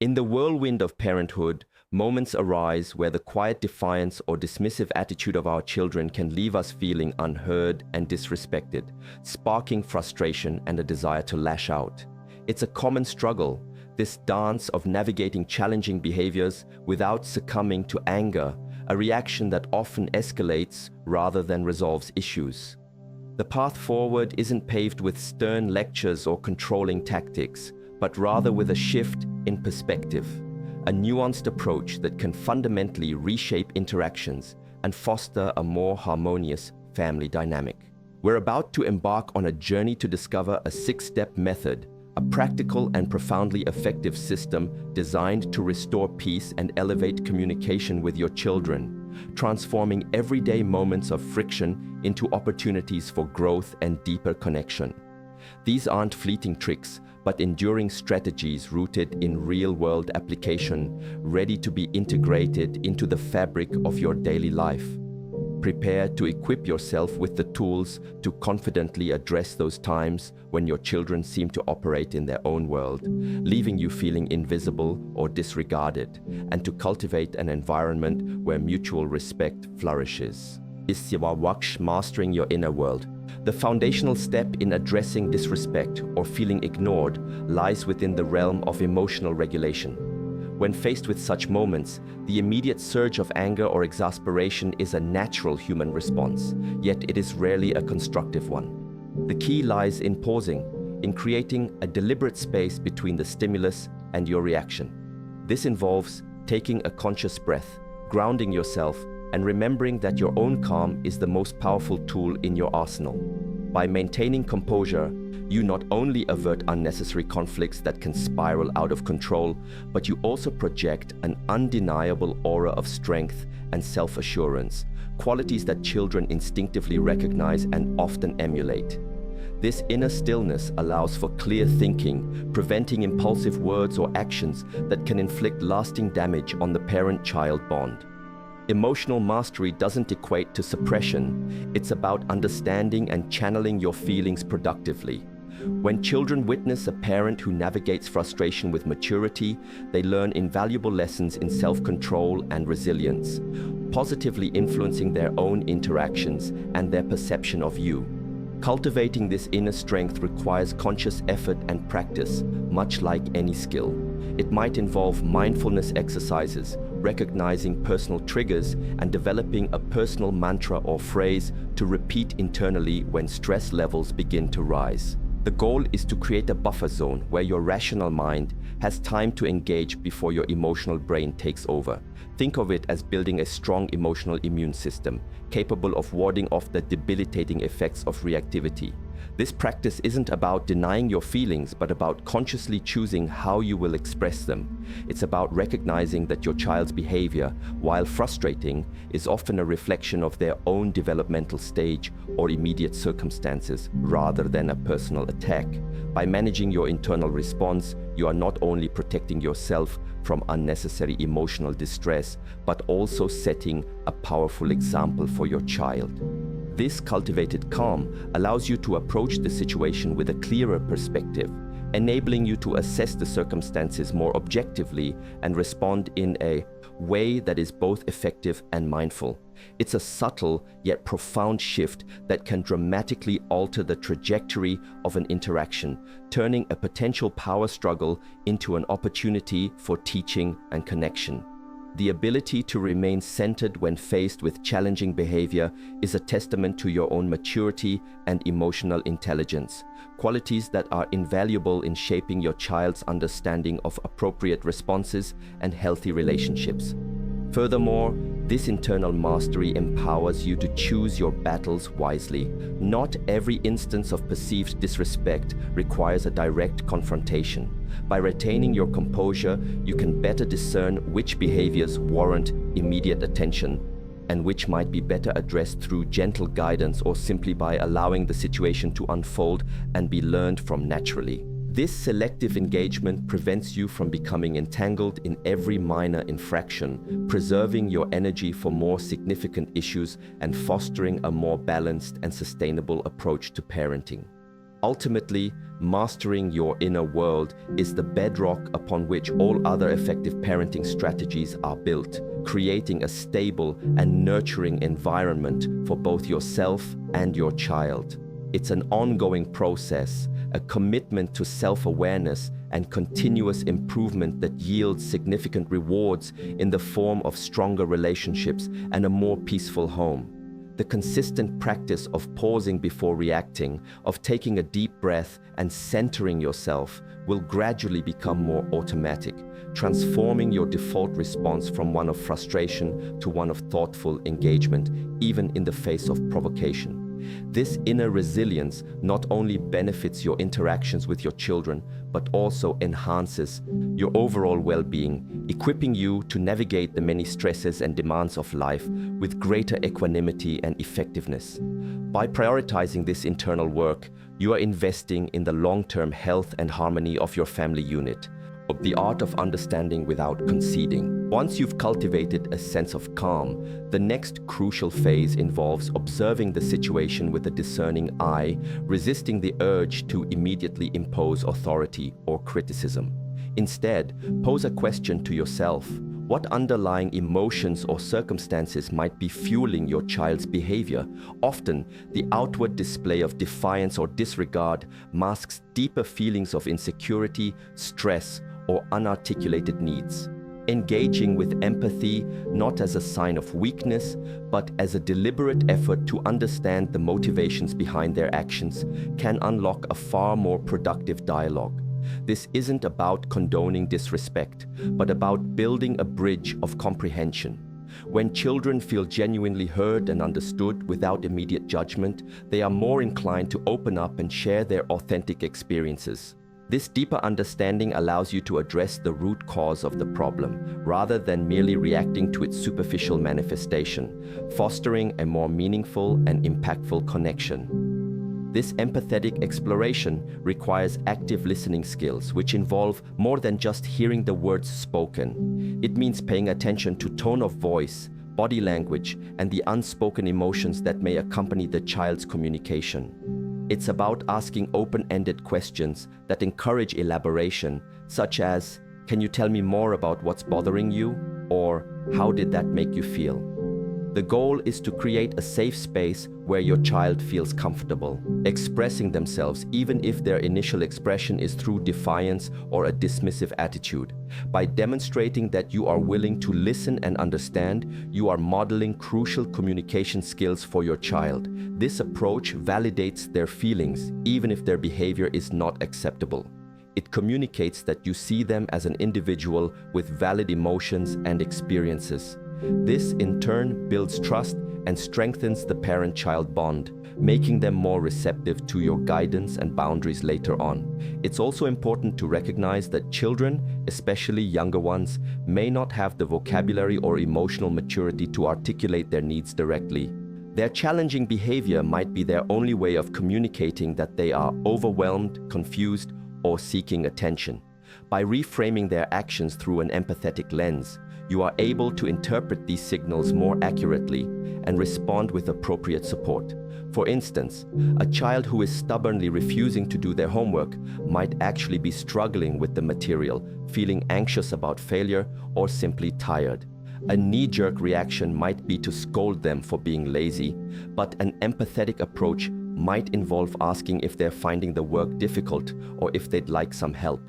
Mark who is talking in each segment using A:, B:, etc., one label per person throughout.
A: In the whirlwind of parenthood, moments arise where the quiet defiance or dismissive attitude of our children can leave us feeling unheard and disrespected, sparking frustration and a desire to lash out. It's a common struggle, this dance of navigating challenging behaviors without succumbing to anger, a reaction that often escalates rather than resolves issues. The path forward isn't paved with stern lectures or controlling tactics, but rather with a shift in perspective, a nuanced approach that can fundamentally reshape interactions and foster a more harmonious family dynamic. We're about to embark on a journey to discover a 6-step method, a practical and profoundly effective system designed to restore peace and elevate communication with your children, transforming everyday moments of friction into opportunities for growth and deeper connection. These aren't fleeting tricks, but enduring strategies rooted in real-world application, ready to be integrated into the fabric of your daily life. Prepare to equip yourself with the tools to confidently address those times when your children seem to operate in their own world, leaving you feeling invisible or disregarded, and to cultivate an environment where mutual respect flourishes. Is mastering your inner world. The foundational step in addressing disrespect or feeling ignored lies within the realm of emotional regulation. When faced with such moments, the immediate surge of anger or exasperation is a natural human response, yet it is rarely a constructive one. The key lies in pausing, in creating a deliberate space between the stimulus and your reaction. This involves taking a conscious breath, grounding yourself, and remembering that your own calm is the most powerful tool in your arsenal. By maintaining composure, you not only avert unnecessary conflicts that can spiral out of control, but you also project an undeniable aura of strength and self-assurance, qualities that children instinctively recognize and often emulate. This inner stillness allows for clear thinking, preventing impulsive words or actions that can inflict lasting damage on the parent-child bond. Emotional mastery doesn't equate to suppression. It's about understanding and channeling your feelings productively. When children witness a parent who navigates frustration with maturity, they learn invaluable lessons in self-control and resilience, positively influencing their own interactions and their perception of you. Cultivating this inner strength requires conscious effort and practice, much like any skill. It might involve mindfulness exercises, recognizing personal triggers, and developing a personal mantra or phrase to repeat internally when stress levels begin to rise. The goal is to create a buffer zone where your rational mind has time to engage before your emotional brain takes over. Think of it as building a strong emotional immune system, capable of warding off the debilitating effects of reactivity. This practice isn't about denying your feelings, but about consciously choosing how you will express them. It's about recognizing that your child's behavior, while frustrating, is often a reflection of their own developmental stage or immediate circumstances, rather than a personal attack. By managing your internal response, you are not only protecting yourself from unnecessary emotional distress, but also setting a powerful example for your child. This cultivated calm allows you to approach the situation with a clearer perspective, enabling you to assess the circumstances more objectively and respond in a way that is both effective and mindful. It's a subtle yet profound shift that can dramatically alter the trajectory of an interaction, turning a potential power struggle into an opportunity for teaching and connection. The ability to remain centered when faced with challenging behavior is a testament to your own maturity and emotional intelligence, qualities that are invaluable in shaping your child's understanding of appropriate responses and healthy relationships. Furthermore, this internal mastery empowers you to choose your battles wisely. Not every instance of perceived disrespect requires a direct confrontation. By retaining your composure, you can better discern which behaviors warrant immediate attention and which might be better addressed through gentle guidance or simply by allowing the situation to unfold and be learned from naturally. This selective engagement prevents you from becoming entangled in every minor infraction, preserving your energy for more significant issues and fostering a more balanced and sustainable approach to parenting. Ultimately, mastering your inner world is the bedrock upon which all other effective parenting strategies are built, creating a stable and nurturing environment for both yourself and your child. It's an ongoing process, a commitment to self-awareness and continuous improvement that yields significant rewards in the form of stronger relationships and a more peaceful home. The consistent practice of pausing before reacting, of taking a deep breath and centering yourself will gradually become more automatic, transforming your default response from one of frustration to one of thoughtful engagement, even in the face of provocation. This inner resilience not only benefits your interactions with your children, but also enhances your overall well-being, equipping you to navigate the many stresses and demands of life with greater equanimity and effectiveness. By prioritizing this internal work, you are investing in the long-term health and harmony of your family unit, of the art of understanding without conceding. Once you've cultivated a sense of calm, the next crucial phase involves observing the situation with a discerning eye, resisting the urge to immediately impose authority or criticism. Instead, pose a question to yourself. What underlying emotions or circumstances might be fueling your child's behavior? Often, the outward display of defiance or disregard masks deeper feelings of insecurity, stress, or unarticulated needs. Engaging with empathy not as a sign of weakness, but as a deliberate effort to understand the motivations behind their actions can unlock a far more productive dialogue. This isn't about condoning disrespect, but about building a bridge of comprehension. When children feel genuinely heard and understood without immediate judgment, they are more inclined to open up and share their authentic experiences. This deeper understanding allows you to address the root cause of the problem, rather than merely reacting to its superficial manifestation, fostering a more meaningful and impactful connection. This empathetic exploration requires active listening skills, which involve more than just hearing the words spoken. It means paying attention to tone of voice, body language, and the unspoken emotions that may accompany the child's communication. It's about asking open-ended questions that encourage elaboration, such as, "Can you tell me more about what's bothering you?" or "How did that make you feel?" The goal is to create a safe space where your child feels comfortable, expressing themselves even if their initial expression is through defiance or a dismissive attitude. By demonstrating that you are willing to listen and understand, you are modeling crucial communication skills for your child. This approach validates their feelings, even if their behavior is not acceptable. It communicates that you see them as an individual with valid emotions and experiences. This, in turn, builds trust and strengthens the parent-child bond, making them more receptive to your guidance and boundaries later on. It's also important to recognize that children, especially younger ones, may not have the vocabulary or emotional maturity to articulate their needs directly. Their challenging behavior might be their only way of communicating that they are overwhelmed, confused, or seeking attention. By reframing their actions through an empathetic lens, you are able to interpret these signals more accurately and respond with appropriate support. For instance, a child who is stubbornly refusing to do their homework might actually be struggling with the material, feeling anxious about failure, or simply tired. A knee-jerk reaction might be to scold them for being lazy, but an empathetic approach might involve asking if they're finding the work difficult or if they'd like some help.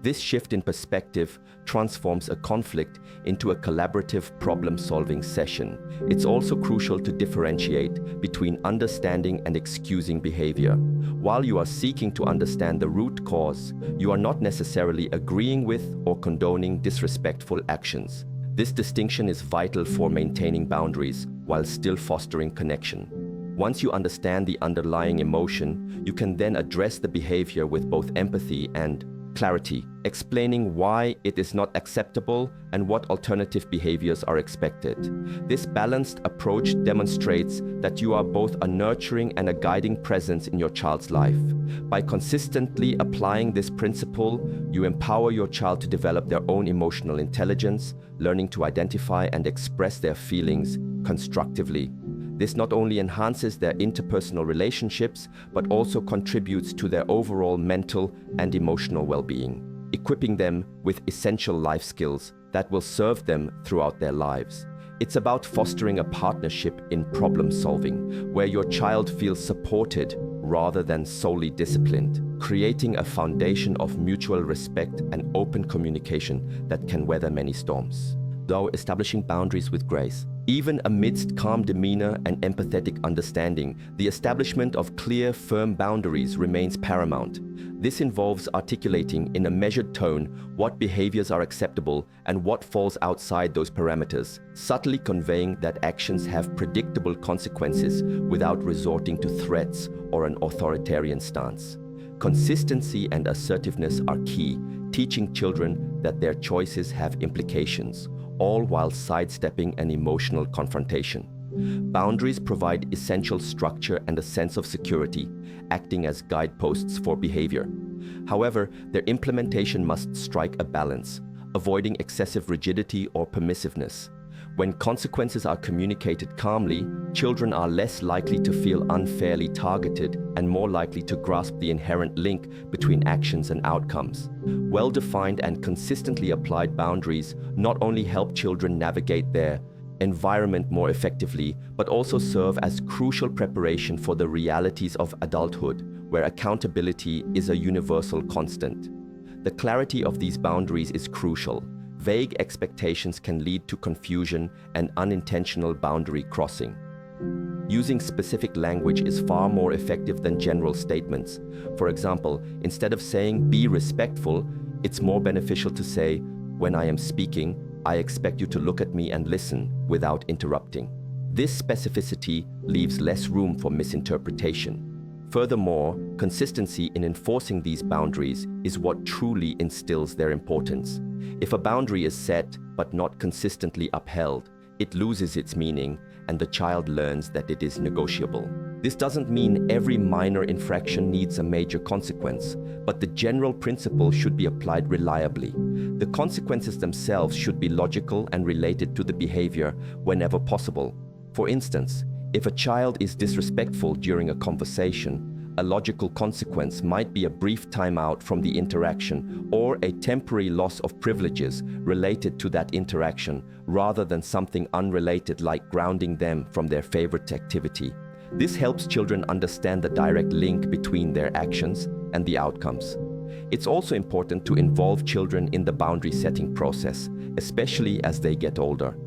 A: This shift in perspective transforms a conflict into a collaborative problem-solving session. It's also crucial to differentiate between understanding and excusing behavior. While you are seeking to understand the root cause, you are not necessarily agreeing with or condoning disrespectful actions. This distinction is vital for maintaining boundaries while still fostering connection. Once you understand the underlying emotion, you can then address the behavior with both empathy and clarity, explaining why it is not acceptable and what alternative behaviors are expected. This balanced approach demonstrates that you are both a nurturing and a guiding presence in your child's life. By consistently applying this principle, you empower your child to develop their own emotional intelligence, learning to identify and express their feelings constructively. This not only enhances their interpersonal relationships, but also contributes to their overall mental and emotional well-being, equipping them with essential life skills that will serve them throughout their lives. It's about fostering a partnership in problem solving, where your child feels supported rather than solely disciplined, creating a foundation of mutual respect and open communication that can weather many storms. Though establishing boundaries with grace, even amidst calm demeanor and empathetic understanding, the establishment of clear, firm boundaries remains paramount. This involves articulating in a measured tone what behaviors are acceptable and what falls outside those parameters, subtly conveying that actions have predictable consequences without resorting to threats or an authoritarian stance. Consistency and assertiveness are key, teaching children that their choices have implications, all while sidestepping an emotional confrontation. Boundaries provide essential structure and a sense of security, acting as guideposts for behavior. However, their implementation must strike a balance, avoiding excessive rigidity or permissiveness. When consequences are communicated calmly, children are less likely to feel unfairly targeted and more likely to grasp the inherent link between actions and outcomes. Well-defined and consistently applied boundaries not only help children navigate their environment more effectively, but also serve as crucial preparation for the realities of adulthood, where accountability is a universal constant. The clarity of these boundaries is crucial. Vague expectations can lead to confusion and unintentional boundary crossing. Using specific language is far more effective than general statements. For example, instead of saying "be respectful," it's more beneficial to say, "When I am speaking, I expect you to look at me and listen without interrupting." This specificity leaves less room for misinterpretation. Furthermore, consistency in enforcing these boundaries is what truly instills their importance. If a boundary is set but not consistently upheld, it loses its meaning and the child learns that it is negotiable. This doesn't mean every minor infraction needs a major consequence, but the general principle should be applied reliably. The consequences themselves should be logical and related to the behavior whenever possible. For instance, if a child is disrespectful during a conversation, a logical consequence might be a brief timeout from the interaction or a temporary loss of privileges related to that interaction, rather than something unrelated like grounding them from their favorite activity. This helps children understand the direct link between their actions and the outcomes. It's also important to involve children in the boundary setting process, especially as they get older.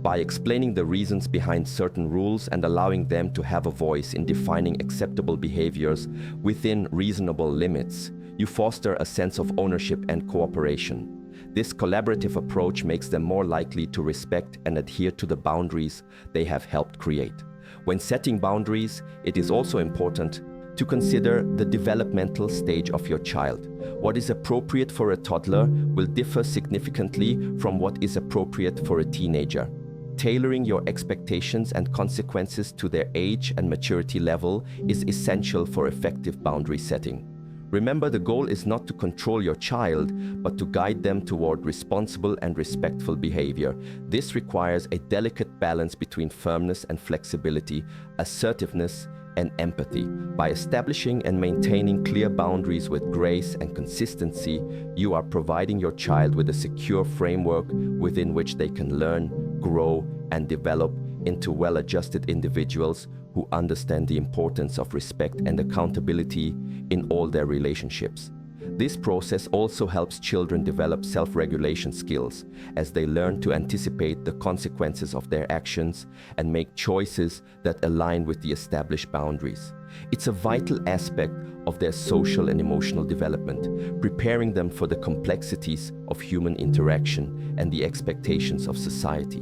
A: By explaining the reasons behind certain rules and allowing them to have a voice in defining acceptable behaviors within reasonable limits, you foster a sense of ownership and cooperation. This collaborative approach makes them more likely to respect and adhere to the boundaries they have helped create. When setting boundaries, it is also important to consider the developmental stage of your child. What is appropriate for a toddler will differ significantly from what is appropriate for a teenager. Tailoring your expectations and consequences to their age and maturity level is essential for effective boundary setting. Remember, the goal is not to control your child, but to guide them toward responsible and respectful behavior. This requires a delicate balance between firmness and flexibility, assertiveness and empathy. By establishing and maintaining clear boundaries with grace and consistency, you are providing your child with a secure framework within which they can learn, grow, and develop into well-adjusted individuals who understand the importance of respect and accountability in all their relationships. This process also helps children develop self-regulation skills as they learn to anticipate the consequences of their actions and make choices that align with the established boundaries. It's a vital aspect of their social and emotional development, preparing them for the complexities of human interaction and the expectations of society.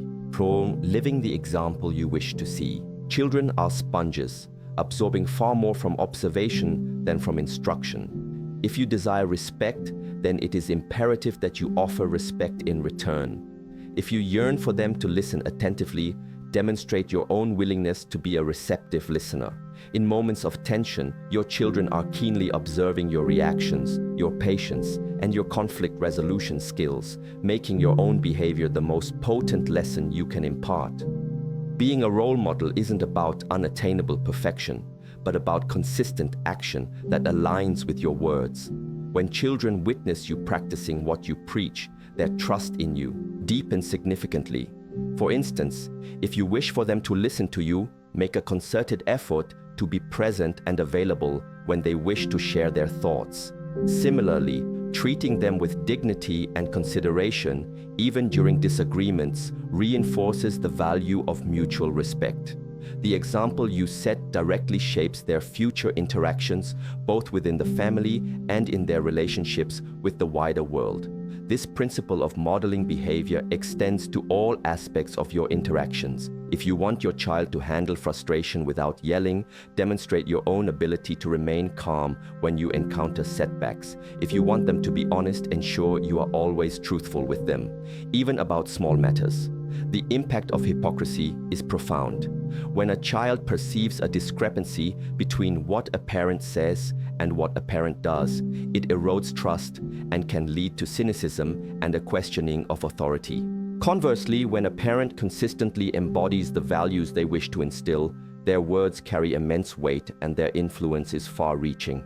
A: Living the example you wish to see. Children are sponges, absorbing far more from observation than from instruction. If you desire respect, then it is imperative that you offer respect in return. If you yearn for them to listen attentively, demonstrate your own willingness to be a receptive listener. In moments of tension, your children are keenly observing your reactions, your patience, and your conflict resolution skills, making your own behavior the most potent lesson you can impart. Being a role model isn't about unattainable perfection, but about consistent action that aligns with your words. When children witness you practicing what you preach, their trust in you deepens significantly. For instance, if you wish for them to listen to you, make a concerted effort to be present and available when they wish to share their thoughts. Similarly, treating them with dignity and consideration, even during disagreements, reinforces the value of mutual respect. The example you set directly shapes their future interactions, both within the family and in their relationships with the wider world. This principle of modeling behavior extends to all aspects of your interactions. If you want your child to handle frustration without yelling, demonstrate your own ability to remain calm when you encounter setbacks. If you want them to be honest, ensure you are always truthful with them, even about small matters. The impact of hypocrisy is profound. When a child perceives a discrepancy between what a parent says and what a parent does, it erodes trust and can lead to cynicism and a questioning of authority. Conversely, when a parent consistently embodies the values they wish to instill, their words carry immense weight and their influence is far-reaching.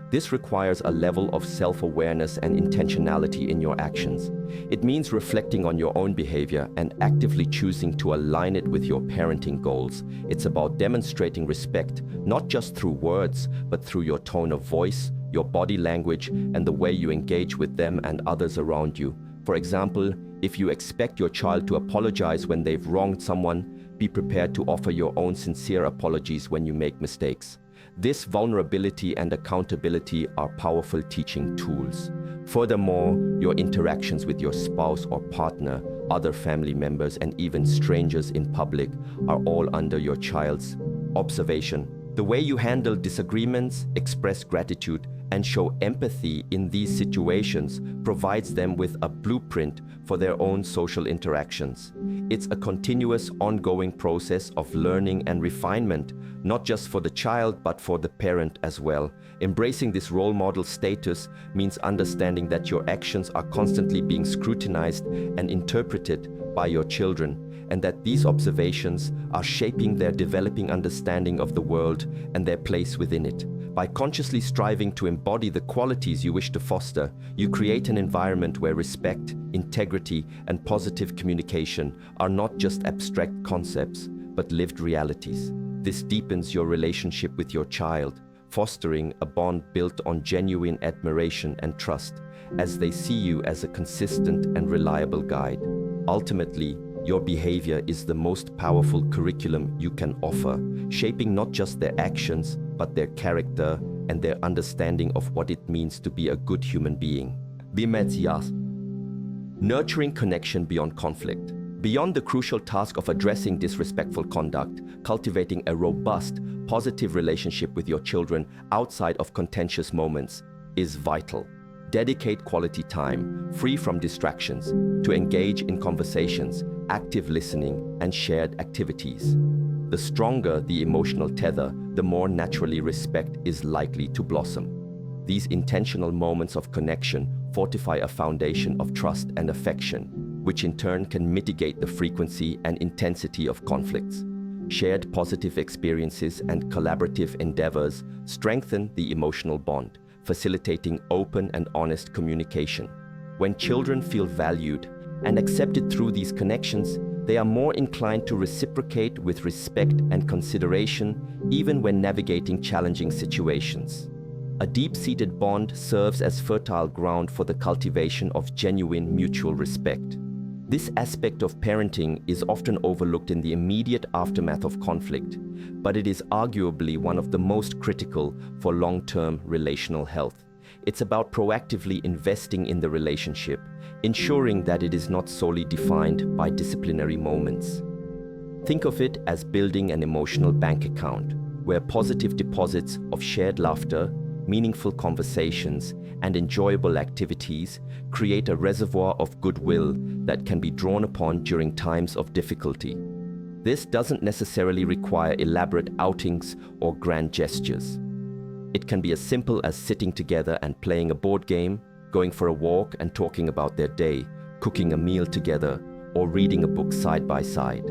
A: This requires a level of self-awareness and intentionality in your actions. It means reflecting on your own behavior and actively choosing to align it with your parenting goals. It's about demonstrating respect, not just through words, but through your tone of voice, your body language, and the way you engage with them and others around you. For example, if you expect your child to apologize when they've wronged someone, be prepared to offer your own sincere apologies when you make mistakes. This vulnerability and accountability are powerful teaching tools. Furthermore, your interactions with your spouse or partner, other family members, and even strangers in public are all under your child's observation. The way you handle disagreements, express gratitude, and show empathy in these situations provides them with a blueprint for their own social interactions. It's a continuous, ongoing process of learning and refinement, not just for the child, but for the parent as well. Embracing this role model status means understanding that your actions are constantly being scrutinized and interpreted by your children, and that these observations are shaping their developing understanding of the world and their place within it. By consciously striving to embody the qualities you wish to foster, you create an environment where respect, integrity, and positive communication are not just abstract concepts, but lived realities. This deepens your relationship with your child, fostering a bond built on genuine admiration and trust, as they see you as a consistent and reliable guide. Ultimately, your behavior is the most powerful curriculum you can offer, shaping not just their actions, but their character and their understanding of what it means to be a good human being. Nurturing connection beyond conflict. Beyond the crucial task of addressing disrespectful conduct, cultivating a robust, positive relationship with your children outside of contentious moments is vital. Dedicate quality time, free from distractions, to engage in conversations, active listening, and shared activities. The stronger the emotional tether, the more naturally respect is likely to blossom. These intentional moments of connection fortify a foundation of trust and affection, which in turn can mitigate the frequency and intensity of conflicts. Shared positive experiences and collaborative endeavors strengthen the emotional bond, facilitating open and honest communication. When children feel valued and accepted through these connections, they are more inclined to reciprocate with respect and consideration, even when navigating challenging situations. A deep-seated bond serves as fertile ground for the cultivation of genuine mutual respect. This aspect of parenting is often overlooked in the immediate aftermath of conflict, but it is arguably one of the most critical for long-term relational health. It's about proactively investing in the relationship, ensuring that it is not solely defined by disciplinary moments. Think of it as building an emotional bank account, where positive deposits of shared laughter, meaningful conversations, and enjoyable activities create a reservoir of goodwill that can be drawn upon during times of difficulty. This doesn't necessarily require elaborate outings or grand gestures. It can be as simple as sitting together and playing a board game, going for a walk and talking about their day, cooking a meal together, or reading a book side by side.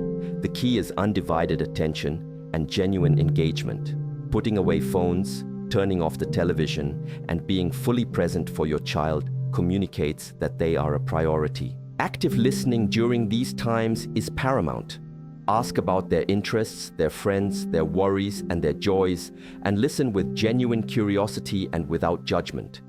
A: The key is undivided attention and genuine engagement. Putting away phones, turning off the television, and being fully present for your child communicates that they are a priority. Active listening during these times is paramount. Ask about their interests, their friends, their worries, and their joys, and listen with genuine curiosity and without judgment.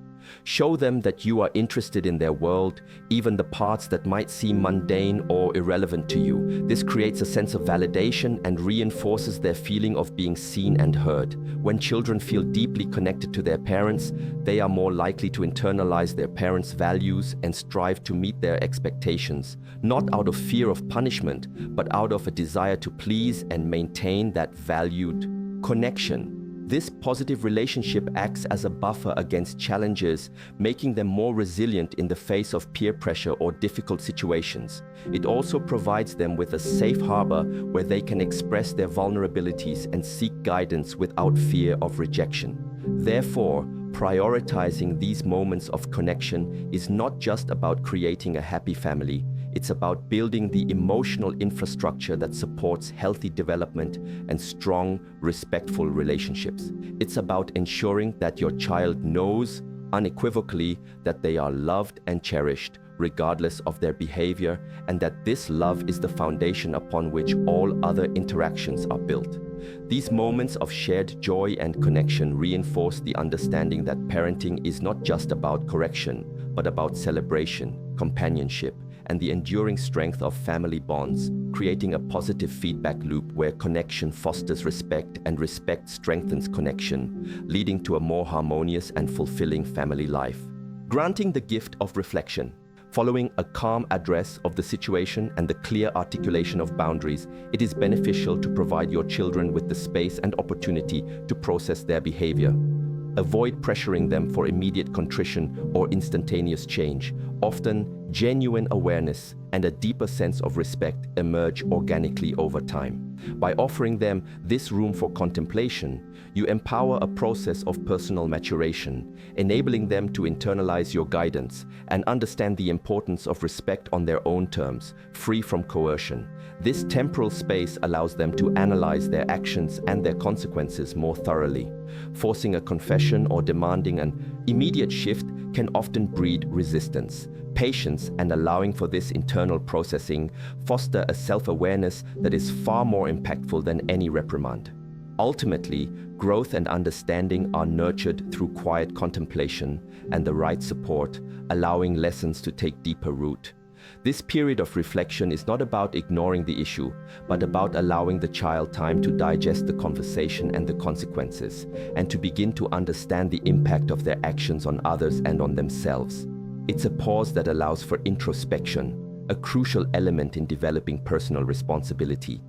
A: Show them that you are interested in their world, even the parts that might seem mundane or irrelevant to you. This creates a sense of validation and reinforces their feeling of being seen and heard. When children feel deeply connected to their parents, they are more likely to internalize their parents' values and strive to meet their expectations, not out of fear of punishment, but out of a desire to please and maintain that valued connection. This positive relationship acts as a buffer against challenges, making them more resilient in the face of peer pressure or difficult situations. It also provides them with a safe harbor where they can express their vulnerabilities and seek guidance without fear of rejection. Therefore, prioritizing these moments of connection is not just about creating a happy family. It's about building the emotional infrastructure that supports healthy development and strong, respectful relationships. It's about ensuring that your child knows unequivocally that they are loved and cherished, regardless of their behavior, and that this love is the foundation upon which all other interactions are built. These moments of shared joy and connection reinforce the understanding that parenting is not just about correction, but about celebration, companionship, and the enduring strength of family bonds, creating a positive feedback loop where connection fosters respect and respect strengthens connection, leading to a more harmonious and fulfilling family life. Granting the gift of reflection. Following a calm address of the situation and the clear articulation of boundaries, it is beneficial to provide your children with the space and opportunity to process their behavior. Avoid pressuring them for immediate contrition or instantaneous change. Often, genuine awareness and a deeper sense of respect emerge organically over time. By offering them this room for contemplation, you empower a process of personal maturation, enabling them to internalize your guidance and understand the importance of respect on their own terms, free from coercion. This temporal space allows them to analyze their actions and their consequences more thoroughly. Forcing a confession or demanding an immediate shift can often breed resistance. Patience and allowing for this internal processing foster a self-awareness that is far more impactful than any reprimand. Ultimately, growth and understanding are nurtured through quiet contemplation and the right support, allowing lessons to take deeper root. This period of reflection is not about ignoring the issue, but about allowing the child time to digest the conversation and the consequences, and to begin to understand the impact of their actions on others and on themselves. It's a pause that allows for introspection, a crucial element in developing personal responsibility.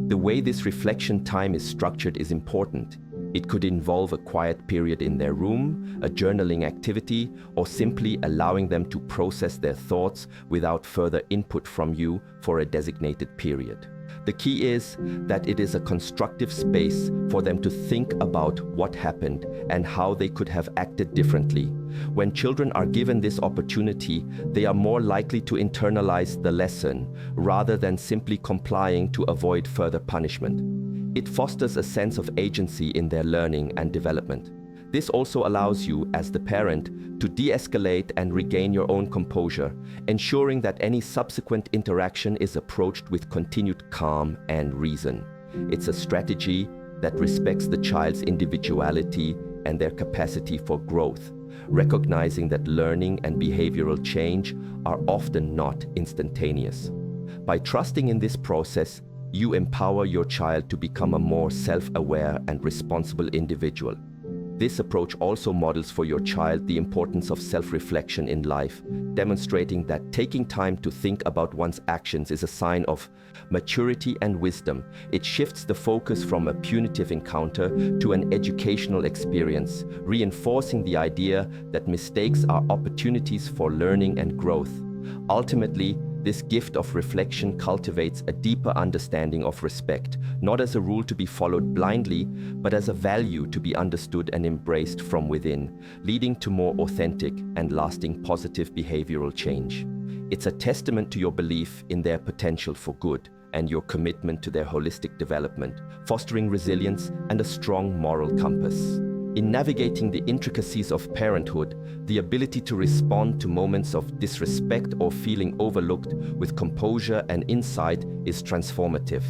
A: The way this reflection time is structured is important. It could involve a quiet period in their room, a journaling activity, or simply allowing them to process their thoughts without further input from you for a designated period. The key is that it is a constructive space for them to think about what happened and how they could have acted differently. When children are given this opportunity, they are more likely to internalize the lesson rather than simply complying to avoid further punishment. It fosters a sense of agency in their learning and development. This also allows you, as the parent, to de-escalate and regain your own composure, ensuring that any subsequent interaction is approached with continued calm and reason. It's a strategy that respects the child's individuality and their capacity for growth, recognizing that learning and behavioral change are often not instantaneous. By trusting in this process, you empower your child to become a more self-aware and responsible individual. This approach also models for your child the importance of self-reflection in life, demonstrating that taking time to think about one's actions is a sign of maturity and wisdom. It shifts the focus from a punitive encounter to an educational experience, reinforcing the idea that mistakes are opportunities for learning and growth. Ultimately, this gift of reflection cultivates a deeper understanding of respect, not as a rule to be followed blindly, but as a value to be understood and embraced from within, leading to more authentic and lasting positive behavioral change. It's a testament to your belief in their potential for good and your commitment to their holistic development, fostering resilience and a strong moral compass. In navigating the intricacies of parenthood, the ability to respond to moments of disrespect or feeling overlooked with composure and insight is transformative.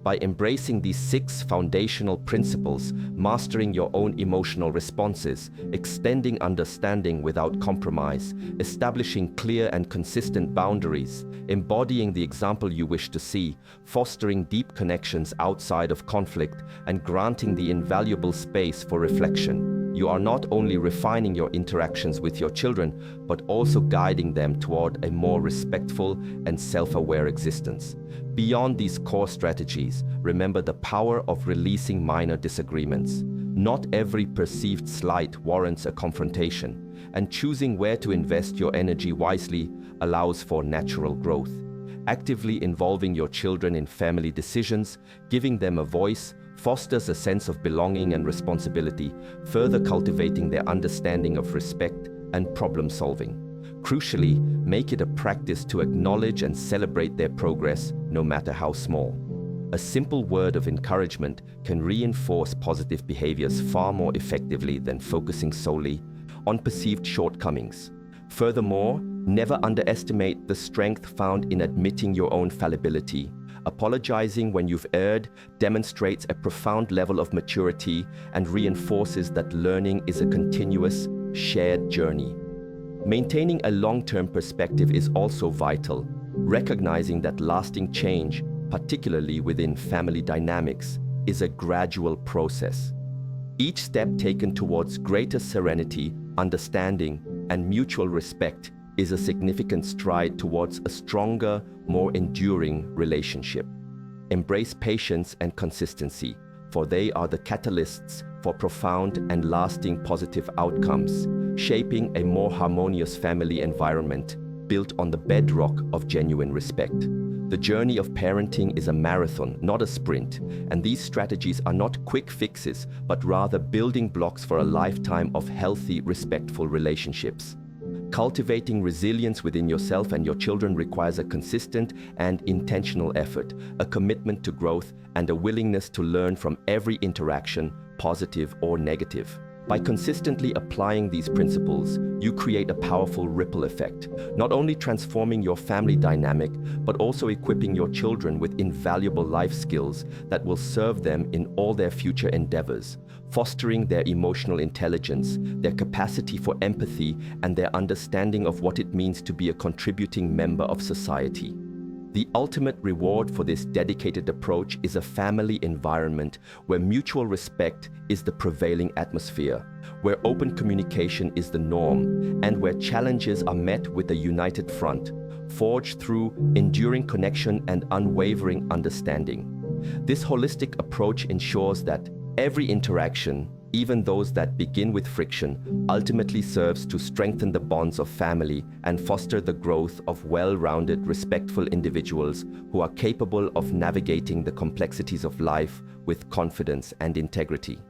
A: By embracing these 6 foundational principles, mastering your own emotional responses, extending understanding without compromise, establishing clear and consistent boundaries, embodying the example you wish to see, fostering deep connections outside of conflict, and granting the invaluable space for reflection, you are not only refining your interactions with your children, but also guiding them toward a more respectful and self-aware existence. Beyond these core strategies, remember the power of releasing minor disagreements. Not every perceived slight warrants a confrontation, and choosing where to invest your energy wisely allows for natural growth. Actively involving your children in family decisions, giving them a voice, fosters a sense of belonging and responsibility, further cultivating their understanding of respect and problem solving. Crucially, make it a practice to acknowledge and celebrate their progress, no matter how small. A simple word of encouragement can reinforce positive behaviors far more effectively than focusing solely on perceived shortcomings. Furthermore, never underestimate the strength found in admitting your own fallibility. Apologizing when you've erred demonstrates a profound level of maturity and reinforces that learning is a continuous, shared journey. Maintaining a long-term perspective is also vital, recognizing that lasting change, particularly within family dynamics, is a gradual process. Each step taken towards greater serenity, understanding, and mutual respect is a significant stride towards a stronger, more enduring relationship. Embrace patience and consistency, for they are the catalysts for profound and lasting positive outcomes, shaping a more harmonious family environment built on the bedrock of genuine respect. The journey of parenting is a marathon, not a sprint, and these strategies are not quick fixes, but rather building blocks for a lifetime of healthy, respectful relationships. Cultivating resilience within yourself and your children requires a consistent and intentional effort, a commitment to growth, and a willingness to learn from every interaction, positive or negative. By consistently applying these principles, you create a powerful ripple effect, not only transforming your family dynamic, but also equipping your children with invaluable life skills that will serve them in all their future endeavors, fostering their emotional intelligence, their capacity for empathy, and their understanding of what it means to be a contributing member of society. The ultimate reward for this dedicated approach is a family environment where mutual respect is the prevailing atmosphere, where open communication is the norm, and where challenges are met with a united front, forged through enduring connection and unwavering understanding. This holistic approach ensures that every interaction, even those that begin with friction, ultimately serves to strengthen the bonds of family and foster the growth of well-rounded, respectful individuals who are capable of navigating the complexities of life with confidence and integrity.